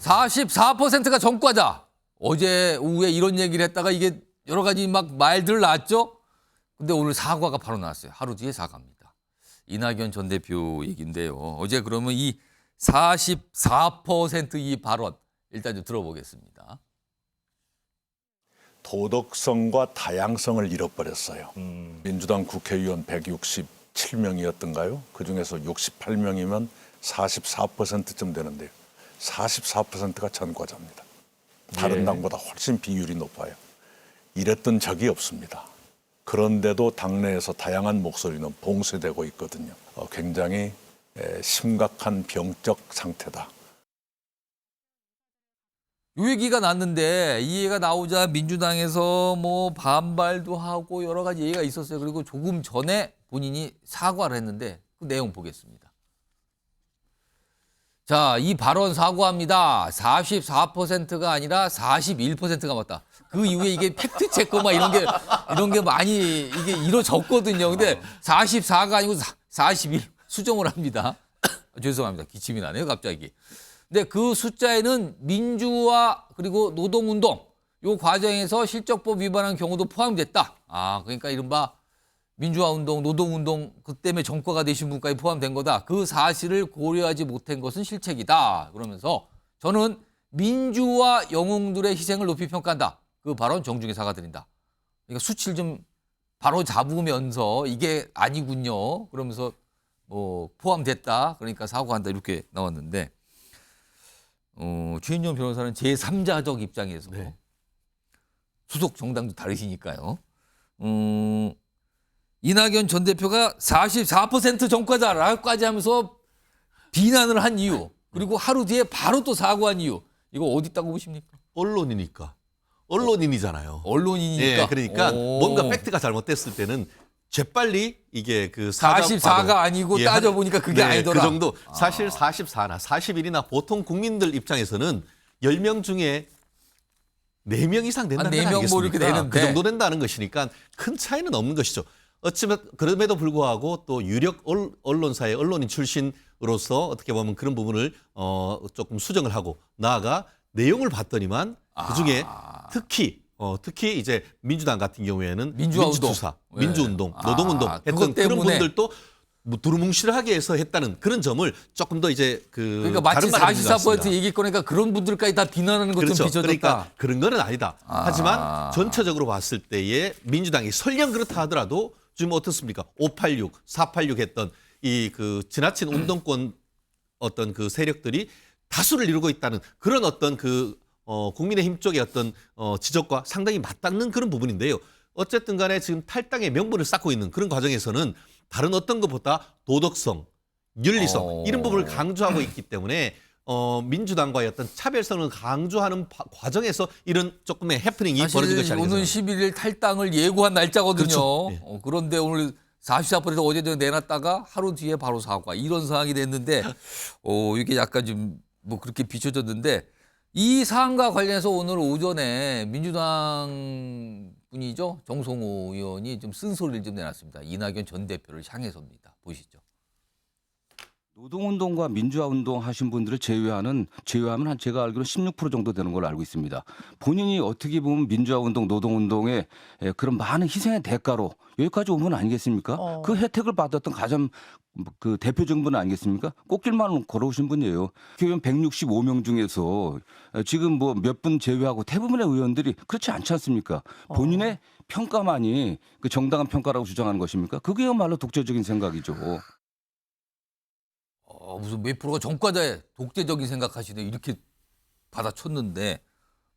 44%가 전과자. 어제 오후에 이런 얘기를 했다가 이게 여러 가지 막 말들 나왔죠. 근데 오늘 사과가 바로 나왔어요. 하루 뒤에 사과입니다. 이낙연 전 대표 얘기인데요. 어제 그러면 이 44%이 발언 일단 좀 들어보겠습니다. 도덕성과 다양성을 잃어버렸어요. 민주당 국회의원 167명이었던가요? 그중에서 68명이면 44%쯤 되는데요. 44%가 전과자입니다. 다른 당보다 훨씬 비율이 높아요. 이랬던 적이 없습니다. 그런데도 당내에서 다양한 목소리는 봉쇄되고 있거든요. 굉장히 심각한 병적 상태다. 이 얘기가 났는데 이 얘기가 나오자 민주당에서 뭐 반발도 하고 여러 가지 얘기가 있었어요. 그리고 조금 전에 본인이 사과를 했는데 그 내용 보겠습니다. 자, 이 발언 사과합니다. 44%가 아니라 41%가 맞다. 그 이후에 이게 팩트 체크 막 이런 게 많이 이게 이루어졌거든요. 근데 44가 아니고 41 수정을 합니다. 죄송합니다. 기침이 나네요, 갑자기. 근데 그 숫자에는 민주화 그리고 노동운동 요 과정에서 실적법 위반한 경우도 포함됐다. 아, 그러니까 이른바 민주화운동, 노동운동 그 때문에 전과가 되신 분까지 포함된 거다. 그 사실을 고려하지 못한 것은 실책이다. 그러면서 저는 민주화 영웅들의 희생을 높이 평가한다. 그 발언 정중히 사과드린다. 그러니까 수치를 좀 바로 잡으면서 이게 아니군요. 그러면서 뭐 포함됐다. 그러니까 사과한다. 이렇게 나왔는데 최인정 변호사는 제3자적 입장에서 소속 정당도 다르시니까요. 이낙연 전 대표가 44% 전과자라고까지 하면서 비난을 한 이유, 그리고 하루 뒤에 바로 또 사과한 이유, 이거 어디 있다고 보십니까? 언론이니까. 언론인이잖아요. 언론이니까. 예, 그러니까 뭔가 팩트가 잘못됐을 때는 재빨리 이게 그 사과 44가 아니고 예, 따져보니까 그게 아니더라. 그 정도. 사실 44나 41이나 보통 국민들 입장에서는 10명 중에 4명 이상 된다는 거 한 4명 아니겠습니까? 뭐 이렇게 되는데. 그 정도 된다는 것이니까 큰 차이는 없는 것이죠. 어찌면 그럼에도 불구하고 또 유력 언론사의 언론인 출신으로서 어떻게 보면 그런 부분을 조금 수정을 하고 나아가 내용을 봤더니만 그중에 특히 이제 민주당 같은 경우에는 민주투사, 민주운동, 노동운동 했던 그런 분들도 뭐 두루뭉실하게 해서 했다는 그런 점을 조금 더 이제 그러니까 마치 다른 말이 있는 것 44% 같습니다. 얘기 거니까 그런 분들까지 다 비난하는 것좀 그렇죠. 비춰졌다. 그러니까 그런 거는 아니다. 하지만 전체적으로 봤을 때에 민주당이 설령 그렇다 하더라도 지금 어떻습니까? 586, 486 했던 이 그 지나친 운동권 어떤 그 세력들이 다수를 이루고 있다는 그런 어떤 국민의힘 쪽의 어떤 지적과 상당히 맞닿는 그런 부분인데요. 어쨌든 간에 지금 탈당의 명분을 쌓고 있는 그런 과정에서는 다른 어떤 것보다 도덕성, 윤리성 이런 부분을 강조하고 있기 때문에 민주당과의 어떤 차별성을 강조하는 과정에서 이런 조금의 해프닝이 벌어진 것이 아니겠습니까? 오늘 11일 탈당을 예고한 날짜거든요. 그렇죠. 예. 그런데 오늘 44% 어제 내놨다가 하루 뒤에 바로 사과 이런 상황이 됐는데 이게 약간 좀 뭐 그렇게 비춰졌는데 이 사안과 관련해서 오늘 오전에 민주당 분이죠. 정성호 의원이 좀 쓴소리를 좀 내놨습니다. 이낙연 전 대표를 향해서입니다. 보시죠. 노동운동과 민주화운동 하신 분들을 제외하면 한 제가 알기로 16% 정도 되는 걸로 알고 있습니다. 본인이 어떻게 보면 민주화운동, 노동운동의 그런 많은 희생의 대가로 여기까지 온 건 아니겠습니까? 그 혜택을 받았던 가장 그 대표적인 분 아니겠습니까? 꽃길만 걸어오신 분이에요. 의원 165명 중에서 지금 뭐 몇 분 제외하고 대부분의 의원들이 그렇지 않지 않습니까? 본인의 평가만이 그 정당한 평가라고 주장하는 것입니까? 그게야말로 독재적인 생각이죠. 무슨 몇 프로가 전과자의 독재적인 생각하시네 이렇게 받아쳤는데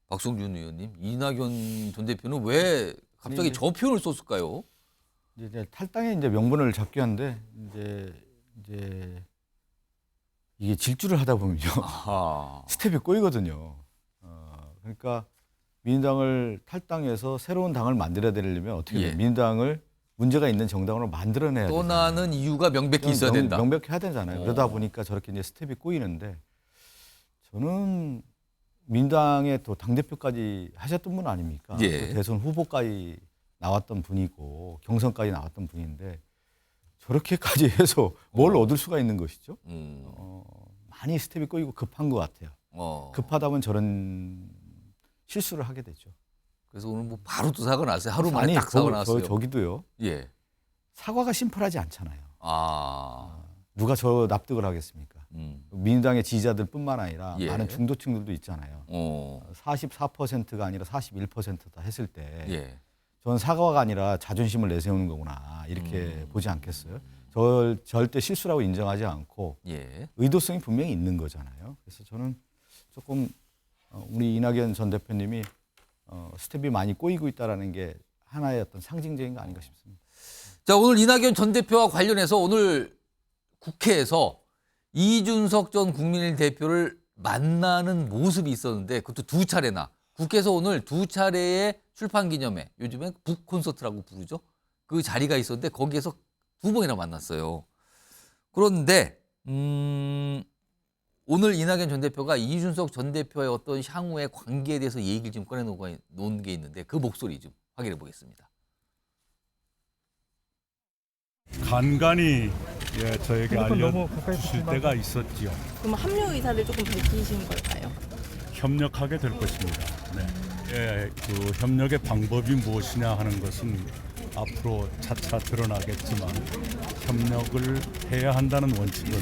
박성준 의원님 이낙연 전 대표는 왜 갑자기 저 표현을 썼을까요? 이제 탈당의 이제 명분을 잡기 위한데 이제 이게 질주를 하다 보면요 스텝이 꼬이거든요. 그러니까 민주당을 탈당해서 새로운 당을 만들어야 되려면 어떻게 해요? 민주당을 문제가 있는 정당으로 만들어내야 돼요. 떠나는 이유가 명백히 있어야 된다. 명백해야 되잖아요. 그러다 보니까 저렇게 이제 스텝이 꼬이는데 저는 민주당의 또 당대표까지 하셨던 분 아닙니까? 또 대선 후보까지 나왔던 분이고 경선까지 나왔던 분인데 저렇게까지 해서 뭘 얻을 수가 있는 것이죠? 많이 스텝이 꼬이고 급한 것 같아요. 급하다면 저런 실수를 하게 되죠. 그래서 오늘 뭐 바로 또 사고 났어요. 하루 만에 아니, 딱 사고 났어요. 저기도요. 예. 사과가 심플하지 않잖아요. 아. 누가 저 납득을 하겠습니까? 민주당의 지지자들뿐만 아니라 예. 많은 중도층들도 있잖아요. 44%가 아니라 41%다 했을 때 예. 저는 사과가 아니라 자존심을 내세우는 거구나 이렇게 보지 않겠어요? 절대 실수라고 인정하지 않고 예. 의도성이 분명히 있는 거잖아요. 그래서 저는 조금 우리 이낙연 전 대표님이 스텝이 많이 꼬이고 있다라는 게 하나의 어떤 상징적인 거 아닌가 싶습니다. 자, 오늘 이낙연 전 대표와 관련해서 오늘 국회에서 이준석 전 국민의힘 대표를 만나는 모습이 있었는데 그것도 두 차례나 국회에서 오늘 두 차례의 출판 기념회, 요즘엔 북 콘서트라고 부르죠. 그 자리가 있었는데 거기에서 두 번이나 만났어요. 그런데 오늘 이낙연 전 대표가 이준석 전 대표의 어떤 향후의 관계에 대해서 얘기를 좀 꺼내놓은 게 있는데 그 목소리 좀 확인해 보겠습니다. 간간히 저에게 알려주실 때가 있었지요. 그럼 합류 의사를 조금 밝히신 걸까요? 협력하게 될 것입니다. 네. 그 협력의 방법이 무엇이냐 하는 것은 앞으로 차차 드러나겠지만 협력을 해야 한다는 원칙은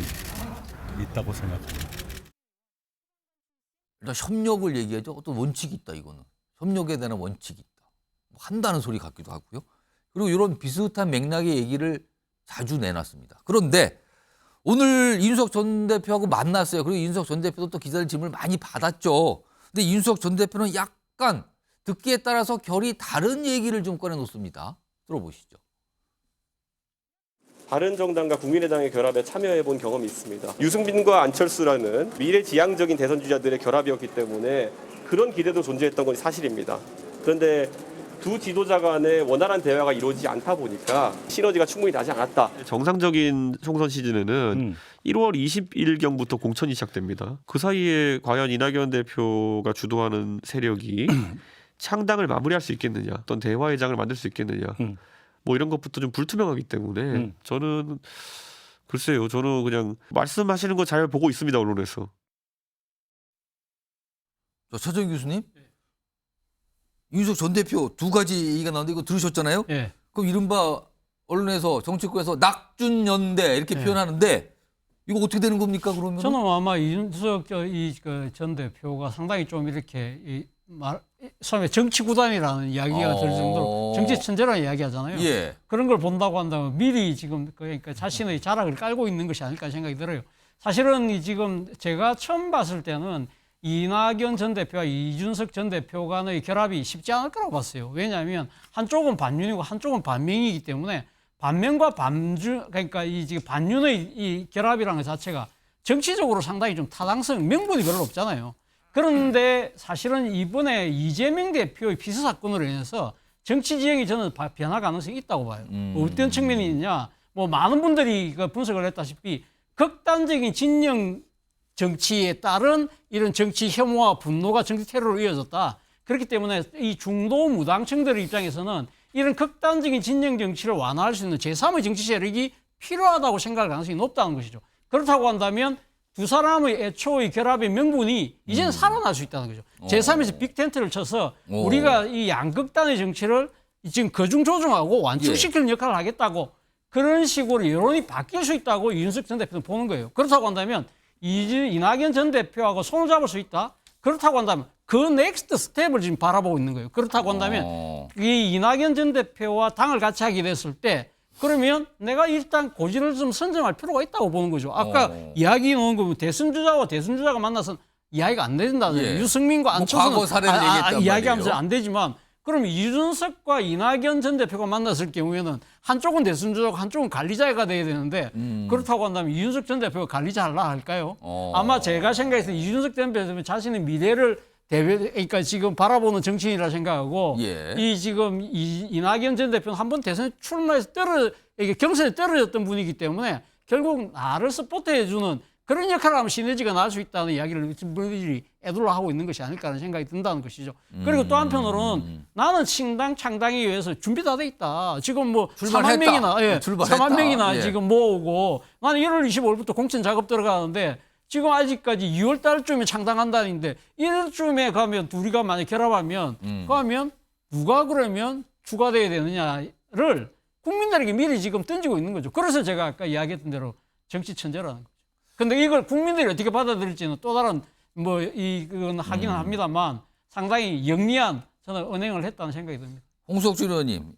있다고 생각합니다. 일단 협력을 얘기하죠. 어떤 원칙이 있다 이거는. 협력에 대한 원칙이 있다. 뭐 한다는 소리 같기도 하고요. 그리고 이런 비슷한 맥락의 얘기를 자주 내놨습니다. 그런데 오늘 이준석 전 대표하고 만났어요. 그리고 이준석 전 대표도 또 기자들 질문을 많이 받았죠. 근데 이준석 전 대표는 약간 듣기에 따라서 결이 다른 얘기를 좀 꺼내놓습니다. 들어보시죠. 바른정당과 국민의당의 결합에 참여해본 경험이 있습니다. 유승민과 안철수라는 미래지향적인 대선 주자들의 결합이었기 때문에 그런 기대도 존재했던 건 사실입니다. 그런데 두 지도자 간의 원활한 대화가 이루어지지 않다 보니까 시너지가 충분히 나지 않았다. 정상적인 총선 시즌에는 1월 20일경부터 공천이 시작됩니다. 그 사이에 과연 이낙연 대표가 주도하는 세력이 창당을 마무리할 수 있겠느냐, 어떤 대화의 장을 만들 수 있겠느냐, 뭐 이런 것부터 좀 불투명하기 때문에 저는 글쎄요, 저는 그냥 말씀하시는 거 잘 보고 있습니다, 언론에서. 차정 교수님, 이준석 전 대표 두 가지 얘기가 나오는데 이거 들으셨잖아요? 예. 그럼 이른바 언론에서 정치권에서 낙준연대 이렇게 표현하는데 이거 어떻게 되는 겁니까 그러면? 저는 아마 이준석 전 대표가 상당히 좀 이렇게 처음에 정치 구단이라는 이야기가 들 정도로 정치 천재라는 이야기 하잖아요. 예. 그런 걸 본다고 한다면 미리 지금 그러니까 자신의 자락을 깔고 있는 것이 아닐까 생각이 들어요. 사실은 지금 제가 처음 봤을 때는 이낙연 전 대표와 이준석 전 대표 간의 결합이 쉽지 않을 거라고 봤어요. 왜냐하면 한쪽은 반윤이고 한쪽은 반명이기 때문에 반면과 반주, 그러니까 이 지금 반윤의 이 결합이라는 것 자체가 정치적으로 상당히 좀 타당성, 명분이 별로 없잖아요. 그런데 사실은 이번에 이재명 대표의 피스 사건으로 인해서 정치 지형이 저는 변화 가능성이 있다고 봐요. 어떤 측면이 있냐? 뭐 많은 분들이 분석을 했다시피 극단적인 진영 정치에 따른 이런 정치 혐오와 분노가 정치 테러로 이어졌다. 그렇기 때문에 이 중도 무당층들의 입장에서는 이런 극단적인 진영 정치를 완화할 수 있는 제3의 정치 세력이 필요하다고 생각할 가능성이 높다는 것이죠. 그렇다고 한다면 두 사람의 애초의 결합의 명분이 이제는 살아날 수 있다는 거죠. 제3에서 빅텐트를 쳐서 우리가 이 양극단의 정치를 지금 거중조정하고 완충시키는 역할을 하겠다고 그런 식으로 여론이 바뀔 수 있다고 이준석 전 대표는 보는 거예요. 그렇다고 한다면 이낙연 전 대표하고 손을 잡을 수 있다. 그렇다고 한다면 그 넥스트 스텝을 지금 바라보고 있는 거예요. 그렇다고 한다면 이 이낙연 전 대표와 당을 같이 하게 됐을 때 그러면 내가 일단 고지를 좀 선점할 필요가 있다고 보는 거죠. 아까 이야기 나온 거 대선주자와 대선주자가 만나서 이야기가 안 된다. 예. 유승민과 안철수는 과거 사례를 얘기했단 이야기하면서 말이에요. 안 되지만 그럼 이준석과 이낙연 전 대표가 만났을 경우에는 한쪽은 대선주자고 한쪽은 관리자가 돼야 되는데 그렇다고 한다면 이준석 전 대표가 관리자 하려 할까요? 아마 제가 생각해서 이준석 전 대표는 자신의 미래를 그러니까 지금 바라보는 정치인이라 생각하고 예. 이 지금 이낙연 전 대표는 한번 대선에 출마해서 이게 경선에 떨어졌던 분이기 때문에 결국 나를 서포트해주는 그런 역할을 하면 시너지가 날 수 있다는 이야기를 분들이 애둘러 하고 있는 것이 아닐까 하는 생각이 든다는 것이죠. 그리고 또 한편으로는 나는 신당 창당에 위해서 준비 다 돼 있다. 지금 뭐 4만 명이나, 출발했다. 4만 명이나 예. 지금 모으고 나는 1월 25일부터 공천 작업 들어가는데 지금 아직까지 2월 달쯤에 창당한다는데 이럴쯤에 가면 둘이가 만약 결합하면 그러면 누가 그러면 추가돼야 되느냐를 국민들에게 미리 지금 던지고 있는 거죠. 그래서 제가 아까 이야기했던 대로 정치 천재라는 거죠. 근데 이걸 국민들이 어떻게 받아들일지는 또 다른 이건 하기는 합니다만 상당히 영리한 저는 언행을 했다는 생각이 듭니다. 홍석준 의원님,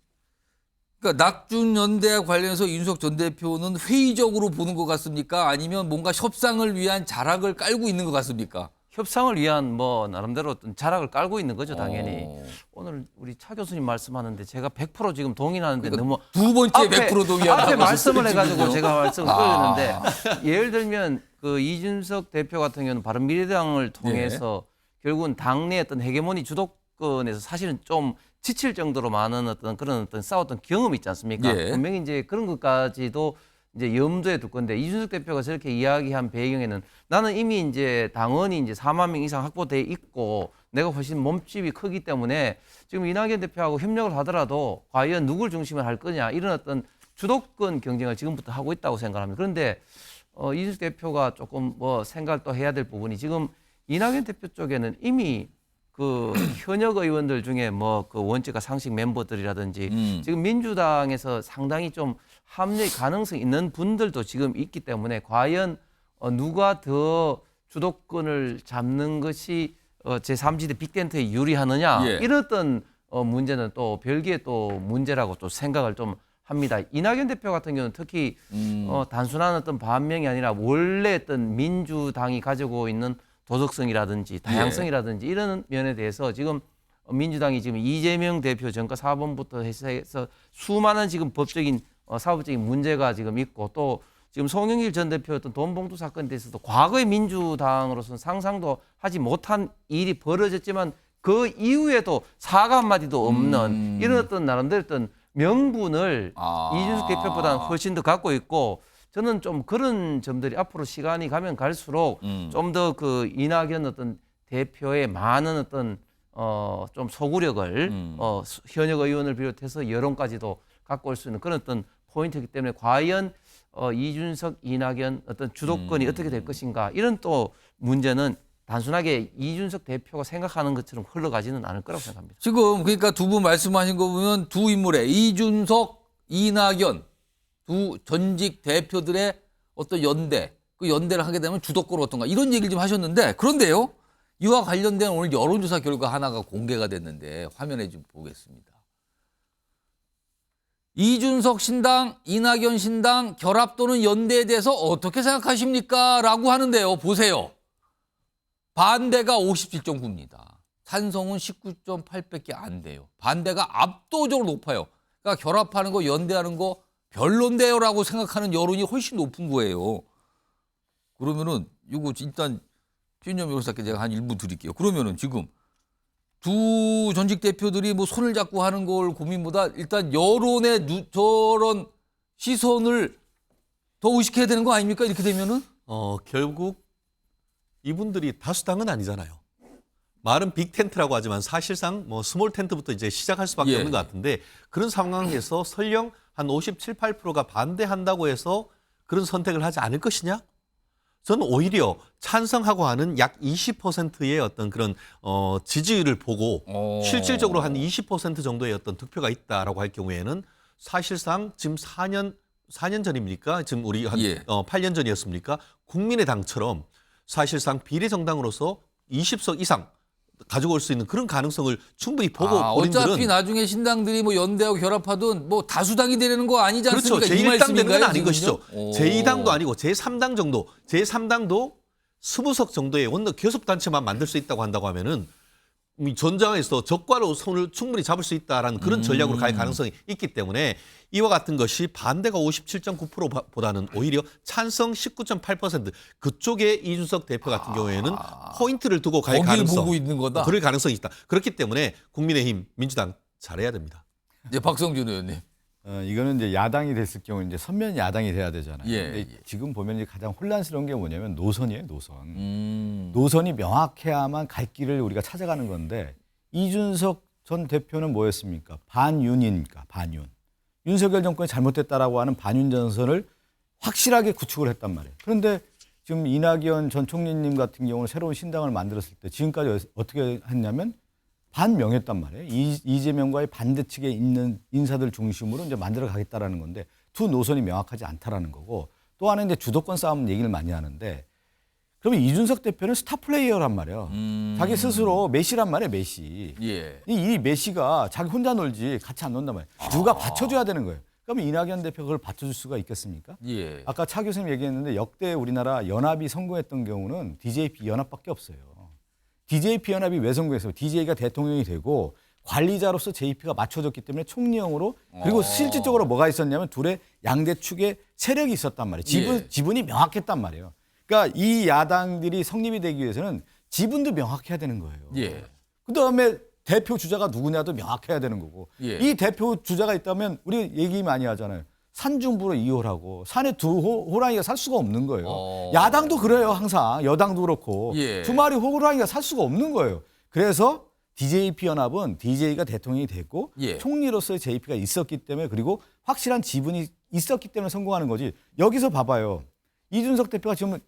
그러니까 낙준연대와 관련해서 윤석 전 대표는 회의적으로 보는 것 같습니까? 아니면 뭔가 협상을 위한 자락을 깔고 있는 것 같습니까? 협상을 위한 뭐 나름대로 어떤 자락을 깔고 있는 거죠, 당연히. 오늘 우리 차 교수님 말씀하는데 제가 100% 지금 동의하는데 그러니까 너무 두 번째 100% 동의한다고 앞에 말씀을 해가지고 지금요? 제가 말씀을 끌렸는데 예를 들면 그 이준석 대표 같은 경우는 바른미래당을 통해서 결국은 당내 어떤 헤게모니 주도권에서 사실은 좀 지칠 정도로 많은 어떤 그런 어떤 싸웠던 경험이 있지 않습니까? 예. 분명히 이제 그런 것까지도 이제 염두에 둘 건데 이준석 대표가 저렇게 이야기한 배경에는 나는 이미 이제 당원이 이제 4만 명 이상 확보돼 있고 내가 훨씬 몸집이 크기 때문에 지금 이낙연 대표하고 협력을 하더라도 과연 누굴 중심으로 할 거냐 이런 어떤 주도권 경쟁을 지금부터 하고 있다고 생각합니다. 그런데 이준석 대표가 조금 뭐 생각을 또 해야 될 부분이 지금 이낙연 대표 쪽에는 이미 그 현역 의원들 중에 뭐 그 원칙과 상식 멤버들이라든지 지금 민주당에서 상당히 좀 합류의 가능성이 있는 분들도 지금 있기 때문에 과연 누가 더 주도권을 잡는 것이 제3지대 빅텐트에 유리하느냐 이런 어떤 문제는 또 별개의 또 문제라고 또 생각을 좀 합니다. 이낙연 대표 같은 경우는 특히 단순한 어떤 반명이 아니라 원래 어떤 민주당이 가지고 있는 도덕성이라든지 다양성이라든지 이런 면에 대해서 지금 민주당이 지금 이재명 대표 전과 사범부터 해서 수많은 지금 법적인 사법적인 문제가 지금 있고 또 지금 송영길 전 대표 어떤 돈봉투 사건에 대해서도 과거의 민주당으로서는 상상도 하지 못한 일이 벌어졌지만 그 이후에도 사과 한마디도 없는 이런 어떤 나름대로 어떤 명분을 이준석 대표보다는 훨씬 더 갖고 있고 저는 좀 그런 점들이 앞으로 시간이 가면 갈수록 좀 더 그 이낙연 어떤 대표의 많은 어떤 좀 소구력을 현역 의원을 비롯해서 여론까지도 갖고 올 수 있는 그런 어떤 포인트이기 때문에 과연 이준석, 이낙연 어떤 주도권이 어떻게 될 것인가 이런 또 문제는 단순하게 이준석 대표가 생각하는 것처럼 흘러가지는 않을 거라고 생각합니다. 지금 그러니까 두 분 말씀하신 거 보면 두 인물의 이준석, 이낙연 두 전직 대표들의 어떤 연대, 그 연대를 하게 되면 주도권을 어떤가 이런 얘기를 좀 하셨는데 그런데요. 이와 관련된 오늘 여론조사 결과 하나가 공개가 됐는데 화면에 좀 보겠습니다. 이준석 신당, 이낙연 신당 결합 또는 연대에 대해서 어떻게 생각하십니까? 라고 하는데요. 보세요. 반대가 57.9입니다. 찬성은 19.8밖에 안 돼요. 반대가 압도적으로 높아요. 그러니까 결합하는 거, 연대하는 거 별론데요라고 생각하는 여론이 훨씬 높은 거예요. 그러면은 이거 일단 최인영 변호사께 제가 한 1분 드릴게요. 그러면은 지금 두 전직 대표들이 뭐 손을 잡고 하는 걸 고민보다 일단 여론의 저런 시선을 더 의식해야 되는 거 아닙니까? 이렇게 되면은 결국 이분들이 다수당은 아니잖아요. 말은 빅텐트라고 하지만 사실상 뭐 스몰 텐트부터 이제 시작할 수밖에 없는 것 같은데 그런 상황에서 설령 한 57, 8%가 반대한다고 해서 그런 선택을 하지 않을 것이냐? 저는 오히려 찬성하고 하는 약 20%의 어떤 그런 지지율을 보고 실질적으로 한 20% 정도의 어떤 득표가 있다라고 할 경우에는 사실상 지금 4년 전입니까? 지금 우리 한 8년 전이었습니까? 국민의당처럼 사실상 비례정당으로서 20석 이상 가지고 올 수 있는 그런 가능성을 충분히 보고 어차피 나중에 신당들이 뭐 연대하고 결합하든 뭐 다수당이 되려는 거 아니지 않습니까? 그렇죠. 제1당 되는 건 아닌 지금요? 것이죠. 제2당도 아니고 제3당 정도, 제3당도 20석 정도의 원내 교섭단체만 만들 수 있다고 한다고 하면은 이 전장에서 적과로 손을 충분히 잡을 수 있다라는 그런 전략으로 갈 가능성이 있기 때문에 이와 같은 것이 반대가 57.9%보다는 오히려 찬성 19.8% 그쪽에 이준석 대표 같은 경우에는 포인트를 두고 갈 가능성, 보고 있는 거다. 그럴 가능성이 있다. 그렇기 때문에 국민의힘, 민주당 잘해야 됩니다. 이제 박성준 의원님. 이거는 이제 야당이 됐을 경우 이제 선면 야당이 돼야 되잖아요. 근데 지금 보면 이제 가장 혼란스러운 게 뭐냐면 노선이에요, 노선. 노선이 명확해야만 갈 길을 우리가 찾아가는 건데 이준석 전 대표는 뭐였습니까? 반윤이니까 반윤. 윤석열 정권이 잘못됐다라고 하는 반윤 전선을 확실하게 구축을 했단 말이에요. 그런데 지금 이낙연 전 총리님 같은 경우는 새로운 신당을 만들었을 때 지금까지 어떻게 했냐면 반명했단 말이에요. 이재명과의 반대 측에 있는 인사들 중심으로 이제 만들어 가겠다라는 건데 두 노선이 명확하지 않다라는 거고 또 하나 이제 주도권 싸움 얘기를 많이 하는데 그러면 이준석 대표는 스타 플레이어란 말이에요. 자기 스스로 메시란 말이에요, 메시. 예. 이 메시가 자기 혼자 놀지 같이 안 논단 말이에요. 누가 받쳐줘야 되는 거예요. 그러면 이낙연 대표가 그걸 받쳐줄 수가 있겠습니까? 예. 아까 차 교수님 얘기했는데 역대 우리나라 연합이 성공했던 경우는 DJP 연합밖에 없어요. DJP 연합이 왜 성공했어요? DJ가 대통령이 되고 관리자로서 JP가 맞춰졌기 때문에 총리형으로 그리고 실질적으로 뭐가 있었냐면 둘의 양대 축에 세력이 있었단 말이에요. 지분이 명확했단 말이에요. 그러니까 이 야당들이 성립이 되기 위해서는 지분도 명확해야 되는 거예요. 예. 그다음에 대표 주자가 누구냐도 명확해야 되는 거고 예. 이 대표 주자가 있다면 우리 얘기 많이 하잖아요. 산중부로 이호라고 산에 두 호랑이가 살 수가 없는 거예요. 야당도 그래요 항상 여당도 그렇고 예. 두 마리 호랑이가 살 수가 없는 거예요. 그래서 DJP 연합은 DJ가 대통령이 됐고 예. 총리로서의 JP가 있었기 때문에 그리고 확실한 지분이 있었기 때문에 성공하는 거지. 여기서 봐봐요. 이준석 대표가 지금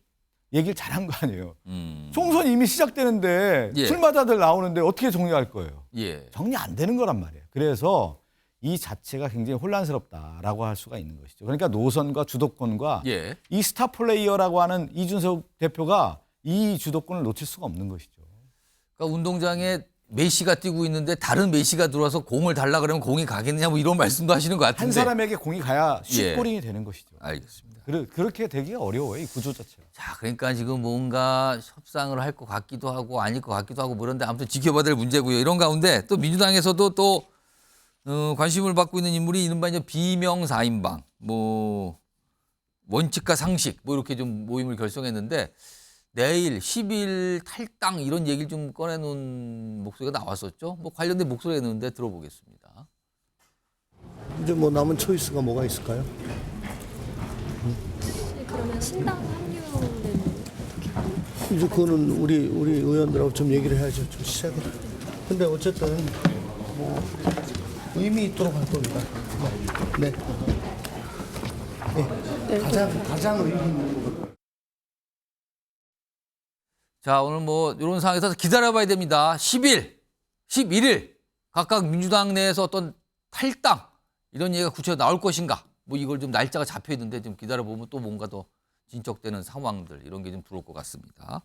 얘기를 잘한 거 아니에요. 총선이 이미 시작되는데 예. 출마자들 나오는데 어떻게 정리할 거예요? 예. 정리 안 되는 거란 말이에요. 그래서 이 자체가 굉장히 혼란스럽다라고 할 수가 있는 것이죠. 그러니까 노선과 주도권과 예. 이 스타 플레이어라고 하는 이준석 대표가 이 주도권을 놓칠 수가 없는 것이죠. 그러니까 운동장에 메시가 뛰고 있는데 다른 메시가 들어와서 공을 달라 그러면 공이 가겠느냐 뭐 이런 말씀도 하시는 것 같은데. 한 사람에게 공이 가야 예. 슛볼링이 되는 것이죠. 알겠습니다. 그렇게 되기가 어려워요. 이 구조 자체가. 자, 그러니까 지금 뭔가 협상을 할 것 같기도 하고 아닐 것 같기도 하고 뭐 그런데 아무튼 지켜봐야 될 문제고요. 이런 가운데 또 민주당에서도 또 관심을 받고 있는 인물이 이른바 이제 비명 4인방, 뭐 원칙과 상식 뭐 이렇게 좀 모임을 결성했는데 내일 10일 탈당 이런 얘기를 좀 꺼내놓은 목소리가 나왔었죠. 뭐 관련된 목소리가 있는데 들어보겠습니다. 이제 뭐 남은 초이스가 뭐가 있을까요? 그러면 신당 합류는 이제 그거는 우리 의원들하고 좀 얘기를 해야죠. 좀 시작을. 근데 어쨌든 뭐 의미 있도록 할 겁니다. 네. 네. 가장 의미 있는 거. 자, 오늘 뭐 이런 상황에서 기다려봐야 됩니다. 10일, 11일 각각 민주당 내에서 어떤 탈당 이런 얘기가 구체적으로 나올 것인가? 뭐 이걸 좀 날짜가 잡혀 있는데 좀 기다려보면 또 뭔가 더 진척되는 상황들 이런 게 좀 들어올 것 같습니다.